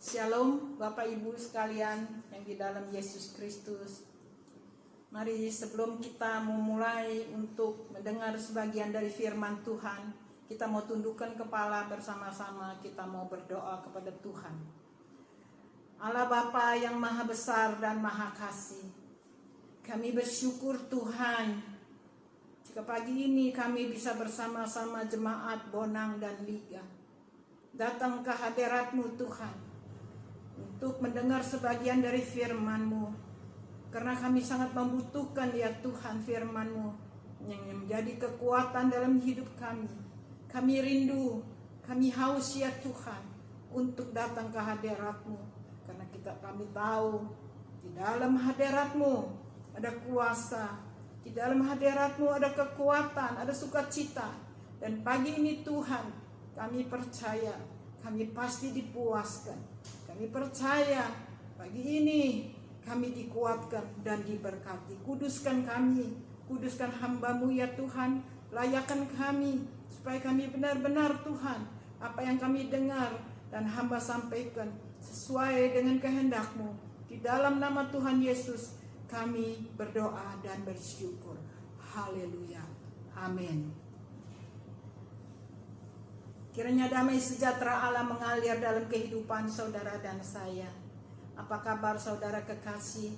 Shalom Bapak Ibu sekalian yang di dalam Yesus Kristus. Mari sebelum kita memulai untuk mendengar sebagian dari firman Tuhan, kita mau tundukkan kepala bersama-sama, kita mau berdoa kepada Tuhan. Allah Bapa yang maha besar dan maha kasih, kami bersyukur Tuhan jika pagi ini kami bisa bersama-sama jemaat Bonang dan Liga datang ke hadirat-Mu Tuhan untuk mendengar sebagian dari firman-Mu, karena kami sangat membutuhkan ya Tuhan firman-Mu yang menjadi kekuatan dalam hidup kami. Kami rindu, kami haus ya Tuhan untuk datang ke hadirat-Mu, karena kami tahu di dalam hadirat-Mu ada kuasa, di dalam hadirat-Mu ada kekuatan, ada sukacita. Dan pagi ini Tuhan, kami percaya kami pasti dipuaskan. Kami percaya pagi ini kami dikuatkan dan diberkati. Kuduskan kami, kuduskan hamba-Mu ya Tuhan. Layakan kami supaya kami benar-benar Tuhan, apa yang kami dengar dan hamba sampaikan sesuai dengan kehendak-Mu. Di dalam nama Tuhan Yesus kami berdoa dan bersyukur. Haleluya. Amin. Kiranya damai sejahtera Allah mengalir dalam kehidupan saudara dan saya. Apa kabar saudara kekasih?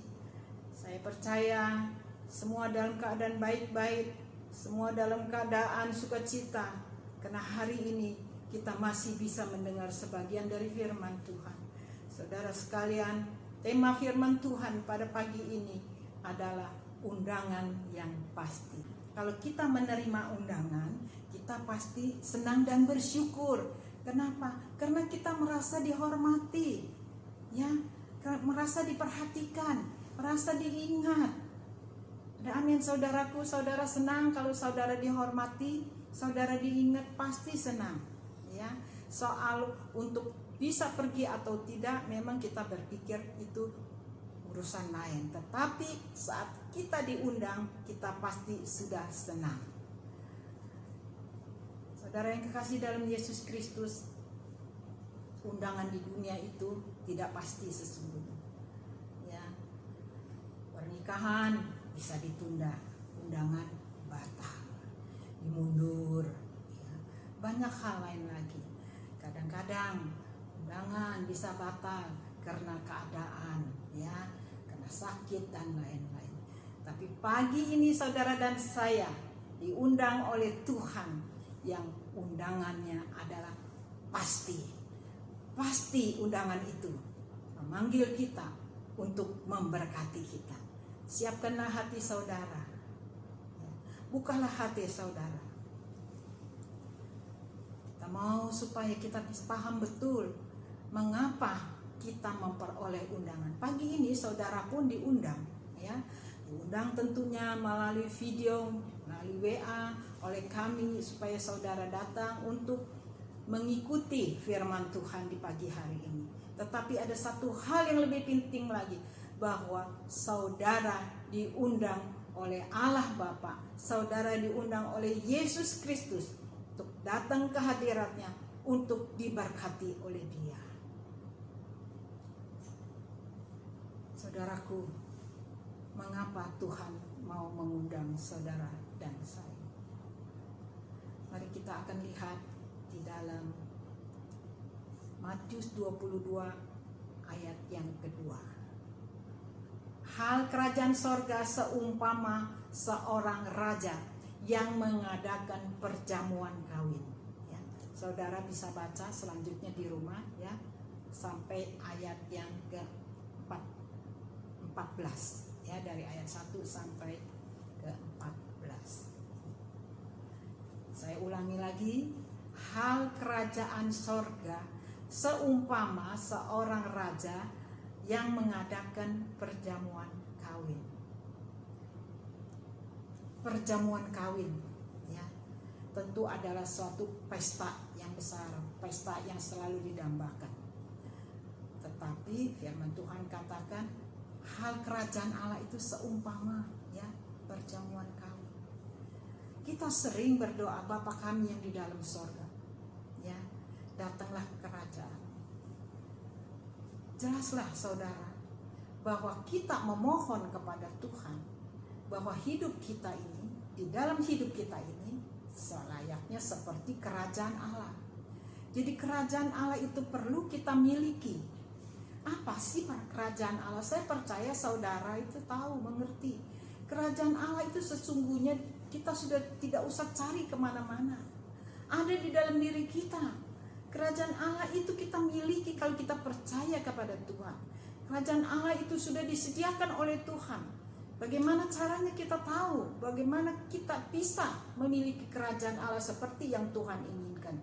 Saya percaya semua dalam keadaan baik-baik, semua dalam keadaan sukacita, karena hari ini kita masih bisa mendengar sebagian dari firman Tuhan. Saudara sekalian, tema firman Tuhan pada pagi ini adalah undangan yang pasti. Kalau kita menerima undangan, kita pasti senang dan bersyukur. Kenapa? Karena kita merasa dihormati, ya, merasa diperhatikan, merasa diingat. Ada amin saudaraku, saudara senang kalau saudara dihormati, saudara diingat, pasti senang. Ya, soal untuk bisa pergi atau tidak, memang kita berpikir itu urusan lain. Tetapi saat kita diundang, kita pasti sudah senang. Saudara yang kekasih dalam Yesus Kristus, undangan di dunia itu tidak pasti sesungguhnya. Ya, pernikahan bisa ditunda, undangan batal, dimundur, ya. Banyak hal lain lagi. Kadang-kadang undangan bisa batal karena keadaan, ya, karena sakit dan lain-lain. Tapi pagi ini saudara dan saya diundang oleh Tuhan yang undangannya adalah pasti. Pasti undangan itu memanggil kita untuk memberkati kita. Siapkanlah hati saudara, bukalah hati saudara. Kita mau supaya kita bisa paham betul mengapa kita memperoleh undangan. Pagi ini saudara pun diundang, ya, diundang tentunya melalui video, melalui WA oleh kami supaya saudara datang untuk mengikuti firman Tuhan di pagi hari ini. Tetapi ada satu hal yang lebih penting lagi, bahwa saudara diundang oleh Allah Bapa, saudara diundang oleh Yesus Kristus untuk datang ke hadiratnya untuk diberkati oleh Dia. Saudaraku, mengapa Tuhan mau mengundang saudara dan saya? Mari kita akan lihat di dalam Matius 22 ayat yang kedua. Hal kerajaan sorga seumpama seorang raja yang mengadakan perjamuan kawin. Ya, saudara bisa baca selanjutnya di rumah, ya, sampai ayat yang ke-14, ya, dari ayat 1 sampai ke-14. Saya ulangi lagi, hal kerajaan sorga seumpama seorang raja yang mengadakan perjamuan kawin. Perjamuan kawin, ya, tentu adalah suatu pesta yang besar, pesta yang selalu didambakan. Tetapi firman Tuhan katakan hal kerajaan Allah itu seumpama, ya, perjamuan kawin. Kita sering berdoa, Bapa kami yang di dalam sorga, ya, datanglah kerajaan. jelaslah saudara, bahwa kita memohon kepada Tuhan bahwa hidup kita ini, di dalam hidup kita ini selayaknya seperti kerajaan Allah. Jadi kerajaan Allah itu perlu kita miliki. Apa sih kerajaan Allah? Saya percaya saudara itu tahu, mengerti. Kerajaan Allah itu sesungguhnya kita sudah tidak usah cari kemana-mana. Ada di dalam diri kita. Kerajaan Allah itu kita miliki kalau kita percaya kepada Tuhan. Kerajaan Allah itu sudah disediakan oleh Tuhan. Bagaimana caranya kita tahu? Bagaimana kita bisa memiliki kerajaan Allah seperti yang Tuhan inginkan?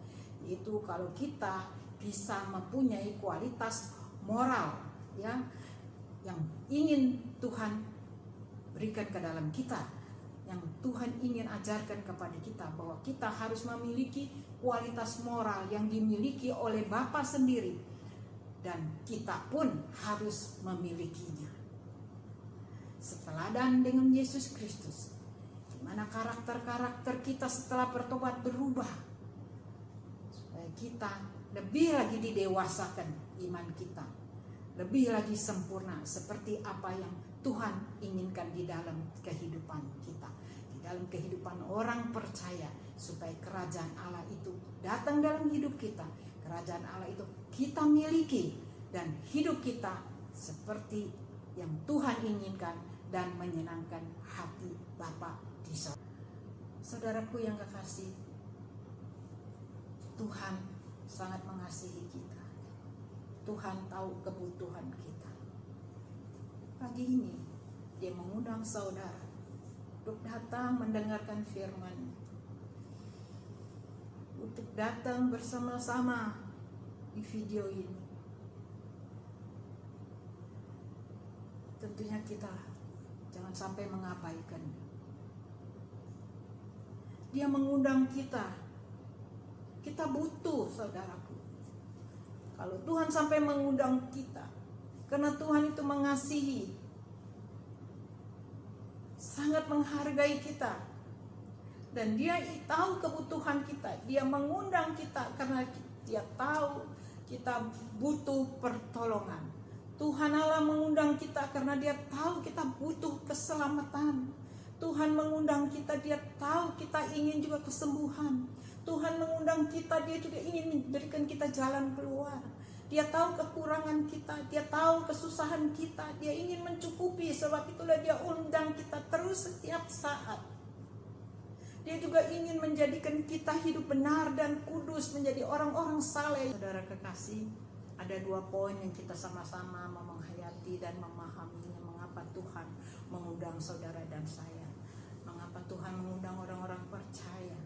Itu kalau kita bisa mempunyai kualitas moral ya, yang ingin Tuhan berikan ke dalam kita, yang Tuhan ingin ajarkan kepada kita, bahwa kita harus memiliki kualitas moral yang dimiliki oleh Bapa sendiri, dan kita pun harus memilikinya. Seteladan dengan Yesus Kristus, di mana karakter-karakter kita setelah bertobat berubah, supaya kita lebih lagi didewasakan iman kita, lebih lagi sempurna seperti apa yang Tuhan inginkan di dalam kehidupan kita, di dalam kehidupan orang percaya, supaya kerajaan Allah itu datang dalam hidup kita. Kerajaan Allah itu kita miliki, dan hidup kita seperti yang Tuhan inginkan dan menyenangkan hati Bapa di sorga. Saudaraku yang kekasih, Tuhan sangat mengasihi kita. Tuhan tahu kebutuhan kita. Pagi ini Dia mengundang saudara untuk datang mendengarkan firman, untuk datang bersama-sama di video ini. Tentunya kita jangan sampai mengabaikan. Dia mengundang kita. Kita butuh, saudaraku. Kalau Tuhan sampai mengundang kita, karena Tuhan itu mengasihi, sangat menghargai kita, dan Dia tahu kebutuhan kita. Dia mengundang kita karena Dia tahu kita butuh pertolongan. Tuhan Allah mengundang kita karena Dia tahu kita butuh keselamatan. Tuhan mengundang kita, Dia tahu kita ingin juga kesembuhan. Tuhan mengundang kita, Dia juga ingin memberikan kita jalan keluar. Dia tahu kekurangan kita, Dia tahu kesusahan kita, Dia ingin mencukupi. Sebab itulah Dia undang kita terus setiap saat. Dia juga ingin menjadikan kita hidup benar dan kudus, menjadi orang-orang saleh. Saudara kekasih, ada 2 poin yang kita sama-sama menghayati dan memahaminya. Mengapa Tuhan mengundang saudara dan saya? Mengapa Tuhan mengundang orang-orang percaya?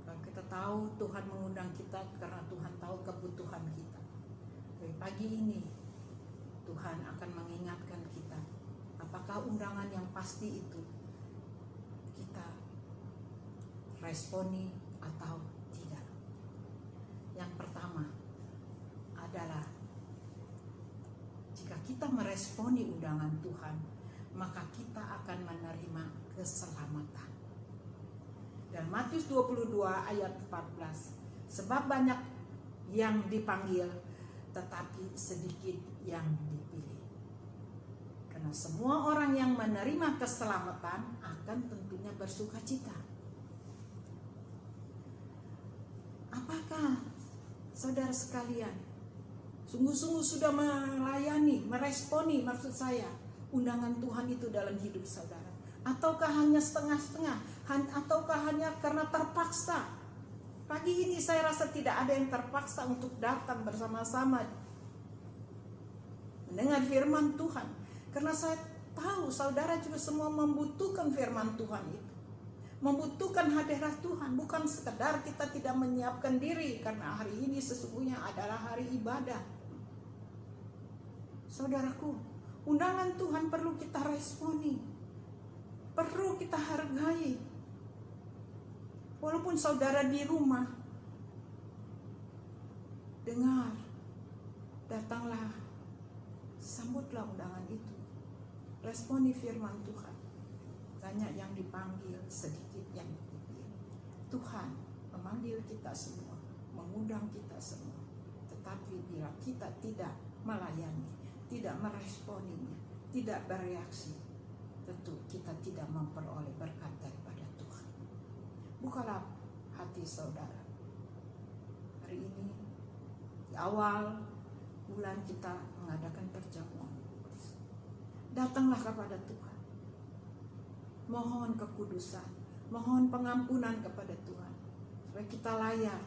Kalau kita tahu Tuhan mengundang kita karena Tuhan tahu kebutuhan kita. Dari pagi ini Tuhan akan mengingatkan kita, apakah undangan yang pasti itu kita responi atau tidak. Yang pertama adalah, jika kita meresponi undangan Tuhan, maka kita akan menerima keselamatan. Dan Matius 22 ayat 14, sebab banyak yang dipanggil, tetapi sedikit yang dipilih. Karena semua orang yang menerima keselamatan akan tentunya bersuka cita. Apakah saudara sekalian sungguh-sungguh sudah melayani, meresponi maksud saya, undangan Tuhan itu dalam hidup saudara? Ataukah hanya setengah-setengah? Ataukah hanya karena terpaksa? Pagi ini saya rasa tidak ada yang terpaksa untuk datang bersama-sama mendengar firman Tuhan. Karena saya tahu saudara juga semua membutuhkan firman Tuhan itu, membutuhkan hadirat Tuhan. Bukan sekedar kita tidak menyiapkan diri, karena hari ini sesungguhnya adalah hari ibadah. Saudaraku, undangan Tuhan perlu kita responi, perlu kita hargai. Walaupun saudara di rumah, dengar, datanglah, sambutlah undangan itu. Responi firman Tuhan. Banyak yang dipanggil, sedikit yang dipilih. Tuhan memanggil kita semua, mengundang kita semua, tetapi Dia apabila kita tidak melayani, tidak meresponinya, tidak bereaksi, tentu kita tidak memperoleh berkat daripada Tuhan. Bukalah hati saudara. Hari ini di awal bulan kita mengadakan perjamuan kudus. Datanglah kepada Tuhan. Mohon kekudusan, mohon pengampunan kepada Tuhan, supaya kita layak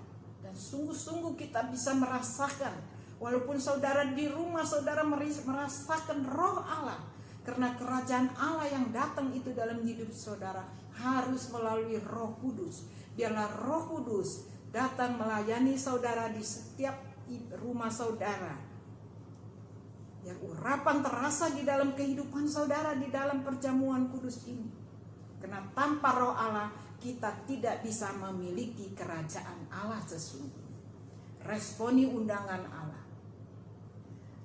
dan sungguh-sungguh kita bisa merasakan, walaupun saudara di rumah saudara merasakan roh Allah, karena kerajaan Allah yang datang itu dalam hidup saudara harus melalui Roh Kudus. Biarlah Roh Kudus datang melayani saudara di setiap rumah saudara. Biar urapan terasa di dalam kehidupan saudara di dalam perjamuan kudus ini. Karena tanpa Roh Allah kita tidak bisa memiliki kerajaan Allah sesungguhnya. Responi undangan Allah.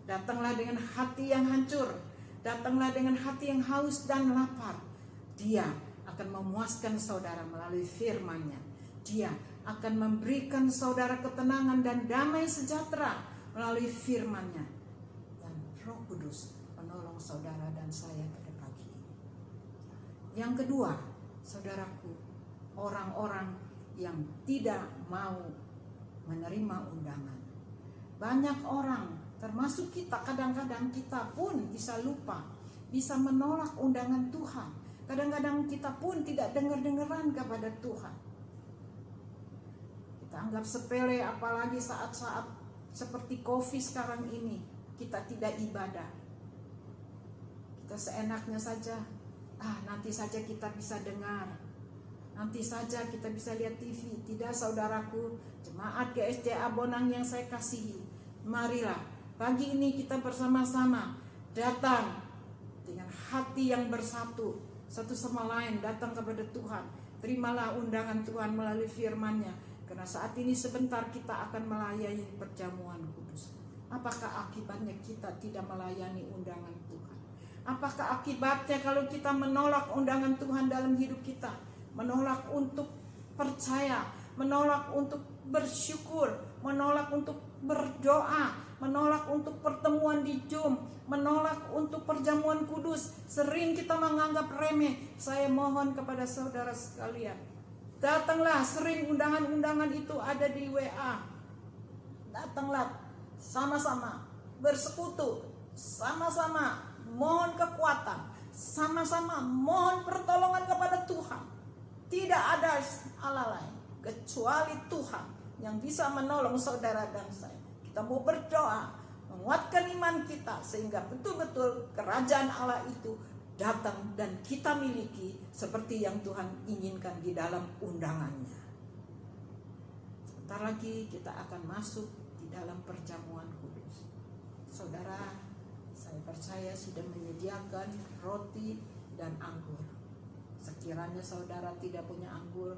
Datanglah dengan hati yang hancur, datanglah dengan hati yang haus dan lapar. Dia akan memuaskan saudara melalui firman-Nya. Dia akan memberikan saudara ketenangan dan damai sejahtera melalui firman-Nya. Dan Roh Kudus menolong saudara dan saya pada pagi ini. Yang kedua, saudaraku, orang-orang yang tidak mau menerima undangan. Banyak orang, termasuk kita, kadang-kadang kita pun bisa lupa, bisa menolak undangan Tuhan. Kadang-kadang kita pun tidak dengar-dengaran kepada Tuhan. Kita anggap sepele, apalagi saat-saat seperti COVID sekarang ini, kita tidak ibadah. Kita seenaknya saja, nanti saja kita bisa dengar, nanti saja kita bisa lihat TV. Tidak, saudaraku, jemaat GSJA Bonang yang saya kasihi, marilah pagi ini kita bersama-sama datang dengan hati yang bersatu, satu sama lain datang kepada Tuhan. Terimalah undangan Tuhan melalui firman-Nya, karena saat ini sebentar kita akan melayani perjamuan kudus. Apakah akibatnya kita tidak melayani undangan Tuhan? Apakah akibatnya kalau kita menolak undangan Tuhan dalam hidup kita? Menolak untuk percaya, menolak untuk bersyukur, menolak untuk berdoa, menolak untuk pertemuan di Zoom, menolak untuk perjamuan kudus. Sering kita menganggap remeh. Saya mohon kepada saudara sekalian, datanglah, sering undangan-undangan itu ada di WA. Datanglah sama-sama bersekutu, sama-sama mohon kekuatan, sama-sama mohon pertolongan kepada Tuhan. Tidak ada Allah lain kecuali Tuhan yang bisa menolong saudara dan saya. Kita mau berdoa, menguatkan iman kita, sehingga betul-betul kerajaan Allah itu datang dan kita miliki seperti yang Tuhan inginkan di dalam undangannya. Sebentar lagi kita akan masuk di dalam perjamuan kudus. Saudara, saya percaya sudah menyediakan roti dan anggur. Sekiranya saudara tidak punya anggur,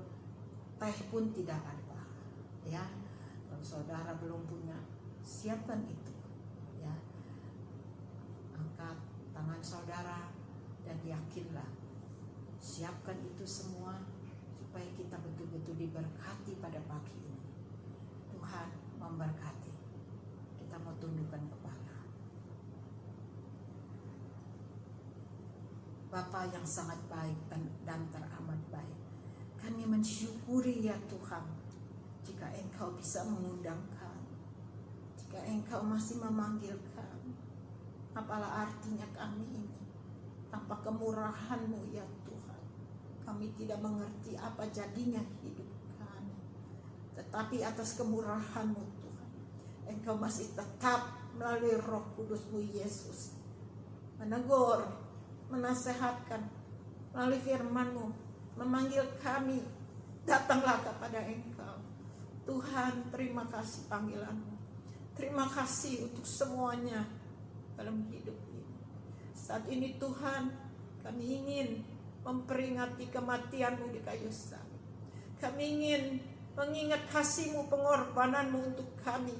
teh pun tidak ada, ya. Kalau saudara belum punya, siapkan itu, ya. Angkat tangan saudara dan yakinlah, siapkan itu semua supaya kita betul-betul diberkati pada pagi ini. Tuhan memberkati. Kita mau tundukkan kepala. Bapa yang sangat baik dan teramat baik, kami mensyukuri ya Tuhan, jika Engkau bisa mengundang kami, jika Engkau masih memanggilkan. Apalah artinya kami ini tanpa kemurahan-Mu ya Tuhan. Kami tidak mengerti apa jadinya hidup kami, tetapi atas kemurahan-Mu Tuhan, Engkau masih tetap melalui Roh Kudus-Mu Yesus menegur, menasehatkan melalui firman-Mu, memanggil kami, datanglah kepada Engkau. Tuhan, terima kasih panggilan-Mu. Terima kasih untuk semuanya dalam hidup ini. Saat ini Tuhan, kami ingin memperingati kematian-Mu di kayu salib. Kami ingin mengingat kasih-Mu, pengorbanan-Mu untuk kami,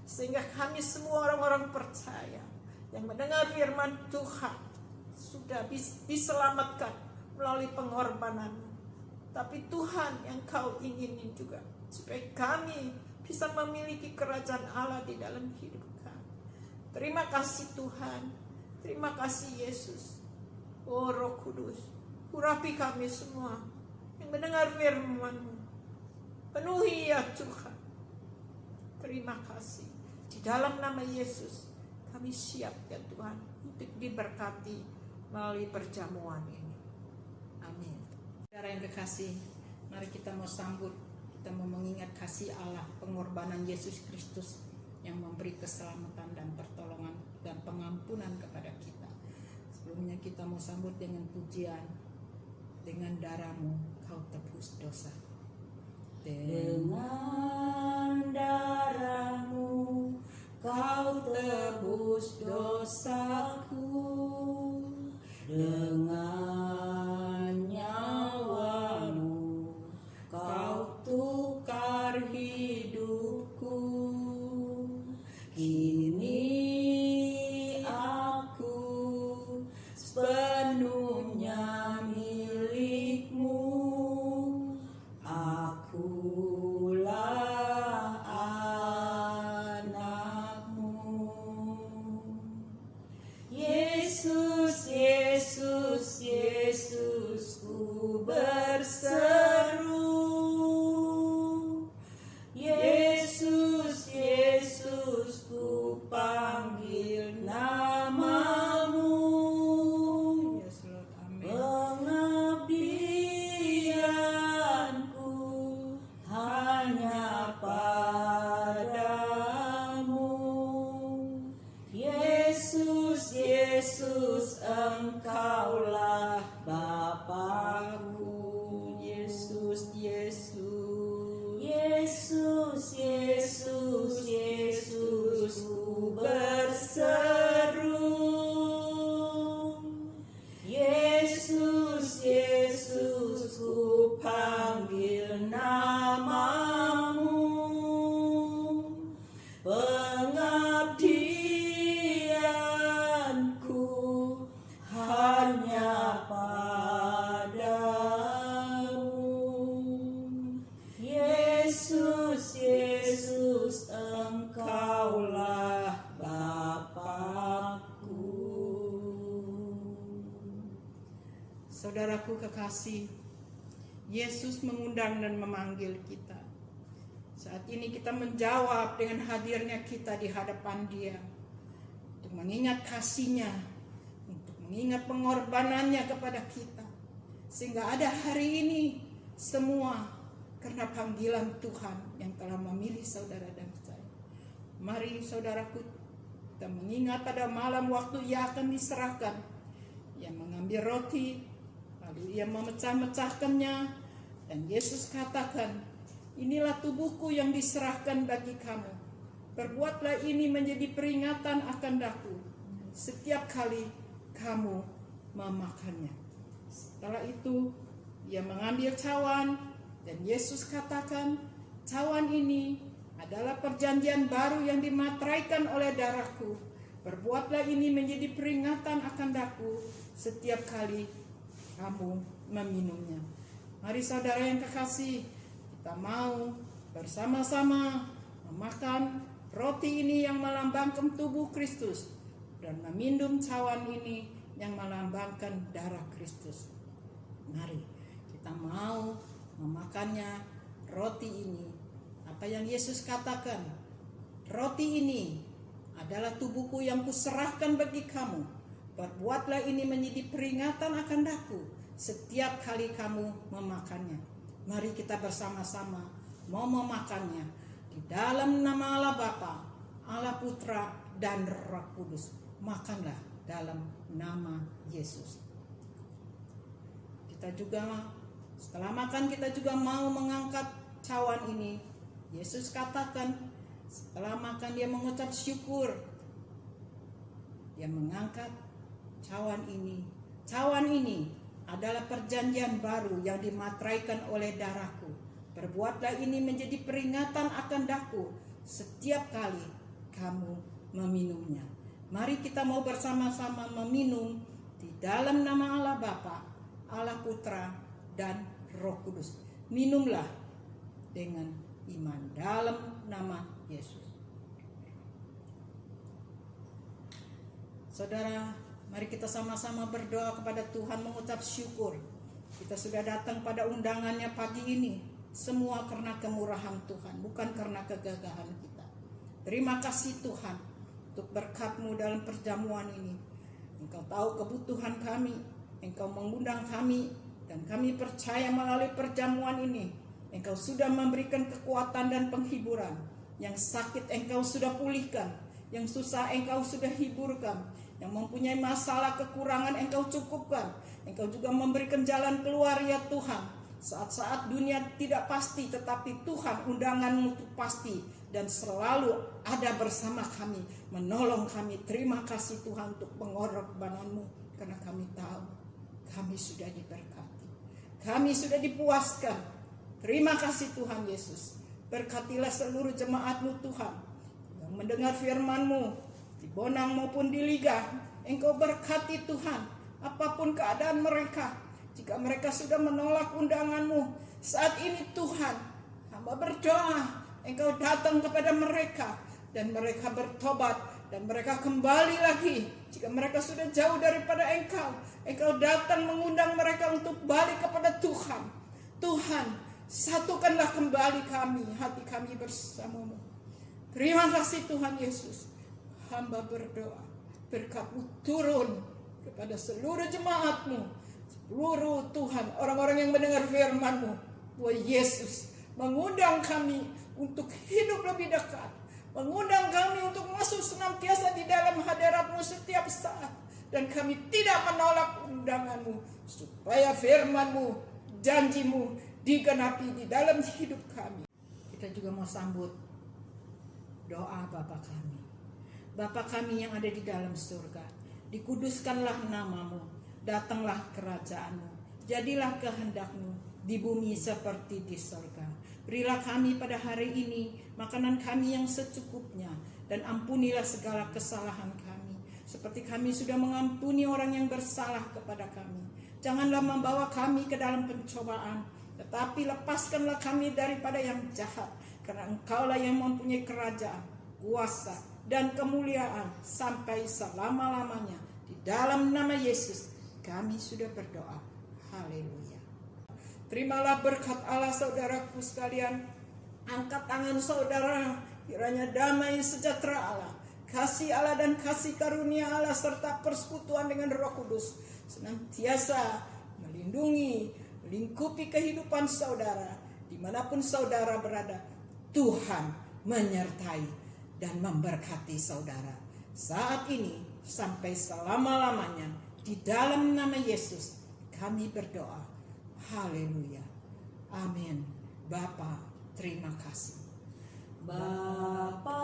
sehingga kami semua orang-orang percaya yang mendengar firman Tuhan sudah diselamatkan melalui pengorbanan. Tapi Tuhan, yang Kau inginin juga supaya kami bisa memiliki kerajaan Allah di dalam hidup kami. Terima kasih Tuhan, terima kasih Yesus. Oh Roh Kudus, urapi kami semua yang mendengar firman-Mu. Penuhi ya Tuhan. Terima kasih. Di dalam nama Yesus kami siap ya Tuhan untuk diberkati melalui perjamuan ini. Amin. Saudara yang kekasih, mari kita mau sambut, kita mau mengingat kasih Allah, pengorbanan Yesus Kristus yang memberi keselamatan dan pertolongan dan pengampunan kepada kita. Sebelumnya kita mau sambut dengan pujian, dengan darah-Mu kau tebus dosa. Dengan darah-Mu kau tebus dosaku, dengan nyawa-Mu kau tukar hidupku. Kini aku sepenuhnya milik-Mu. Akulah anak-Mu. Yesus, Yesus, Yesus, ku berseru. Yesus, Yesus, ku panggil nama-Mu. Yes, Lord. Amen. Pengabdianku hanya padamu. Yesus, Yesus, Engkaulah Bapa-Ku. Yesus, Yesus. Yesus, Yesus, Yesus, ku berseru. Yesus, Yesus, ku panggil nama-Mu. Pengabdianku hanya padamu. Yesus, Yesus, Engkaulah Bapa-Ku. Saudaraku kekasih, Yesus mengundang dan memanggil kita. Saat ini kita menjawab dengan hadirnya kita di hadapan Dia, untuk mengingat kasih-Nya, untuk mengingat pengorbanannya kepada kita, sehingga ada hari ini semua karena panggilan Tuhan yang telah memilih saudara dan saya. Mari saudaraku, kita mengingat pada malam waktu Ia akan diserahkan. Ia mengambil roti, lalu Ia memecah-mecahkannya, dan Yesus katakan, inilah tubuhku yang diserahkan bagi kamu. Perbuatlah ini menjadi peringatan akan daku setiap kali kamu memakannya. Setelah itu Ia mengambil cawan, dan Yesus katakan, cawan ini adalah perjanjian baru yang dimateraikan oleh darahku. Perbuatlah ini menjadi peringatan akan daku setiap kali kamu meminumnya. Mari saudara yang kekasih, kita mau bersama-sama memakan roti ini yang melambangkan tubuh Kristus, dan meminum cawan ini yang melambangkan darah Kristus. Mari kita mau memakannya, roti ini. Apa yang Yesus katakan, roti ini adalah tubuhku yang kuserahkan bagi kamu. Perbuatlah ini menjadi peringatan akan daku setiap kali kamu memakannya. Mari kita bersama-sama mau memakannya di dalam nama Allah Bapa, Allah Putra, dan Roh Kudus. Makanlah dalam nama Yesus. Kita juga setelah makan, kita juga mau mengangkat cawan ini. Yesus katakan, setelah makan Dia mengucap syukur. Dia mengangkat cawan ini. Cawan ini adalah perjanjian baru yang dimateraikan oleh darahku. Perbuatlah ini menjadi peringatan akan daku setiap kali kamu meminumnya. Mari kita mau bersama-sama meminum di dalam nama Allah Bapa, Allah Putra, dan Roh Kudus. Minumlah dengan iman dalam nama Yesus. Saudara, mari kita sama-sama berdoa kepada Tuhan, mengucap syukur. Kita sudah datang pada undangannya pagi ini, semua karena kemurahan Tuhan, bukan karena kegagahan kita. Terima kasih Tuhan untuk berkat-Mu dalam perjamuan ini. Engkau tahu kebutuhan kami, Engkau mengundang kami, dan kami percaya melalui perjamuan ini, Engkau sudah memberikan kekuatan dan penghiburan. Yang sakit Engkau sudah pulihkan, yang susah Engkau sudah hiburkan, yang mempunyai masalah kekurangan Engkau cukupkan. Engkau juga memberikan jalan keluar ya Tuhan. Saat-saat dunia tidak pasti, tetapi Tuhan undangan-Mu itu pasti dan selalu ada bersama kami, menolong kami. Terima kasih Tuhan untuk pengorbanan-Mu, karena kami tahu kami sudah diberkati, kami sudah dipuaskan. Terima kasih Tuhan Yesus. Berkatilah seluruh jemaat-Mu Tuhan yang mendengar firman-Mu di Bonang maupun di Liga. Engkau berkati Tuhan, apapun keadaan mereka. Jika mereka sudah menolak undangan-Mu saat ini Tuhan, hamba berdoa Engkau datang kepada mereka dan mereka bertobat dan mereka kembali lagi. Jika mereka sudah jauh daripada Engkau, Engkau datang mengundang mereka untuk balik kepada Tuhan. Tuhan, satukanlah kembali kami, hati kami bersama-Mu. Terima kasih Tuhan Yesus. Hamba berdoa, berkat-Mu turun kepada seluruh jemaat-Mu, seluruh Tuhan, orang-orang yang mendengar firman-Mu. Tuhan Yesus mengundang kami untuk hidup lebih dekat, mengundang kami untuk masuk senantiasa di dalam hadirat-Mu setiap saat. Dan kami tidak menolak undangan-Mu, supaya firman-Mu, janji-Mu digenapi di dalam hidup kami. Kita juga mau sambut doa Bapa kami. Bapa kami yang ada di dalam surga, dikuduskanlah nama-Mu, datanglah kerajaan-Mu, jadilah kehendak-Mu di bumi seperti di surga. Berilah kami pada hari ini makanan kami yang secukupnya, dan ampunilah segala kesalahan kami, seperti kami sudah mengampuni orang yang bersalah kepada kami. Janganlah membawa kami ke dalam pencobaan, tetapi lepaskanlah kami daripada yang jahat, karena Engkaulah yang mempunyai kerajaan, kuasa, dan kemuliaan sampai selama-lamanya. Di dalam nama Yesus kami sudah berdoa. Haleluya. Terimalah berkat Allah saudaraku sekalian. Angkat tangan saudara, kiranya damai sejahtera Allah, kasih Allah dan kasih karunia Allah serta persekutuan dengan Roh Kudus senantiasa melindungi, melingkupi kehidupan saudara dimanapun saudara berada. Tuhan menyertai dan memberkati saudara saat ini sampai selama-lamanya. Di dalam nama Yesus kami berdoa. Haleluya. Amin. Bapa, terima kasih. Bapa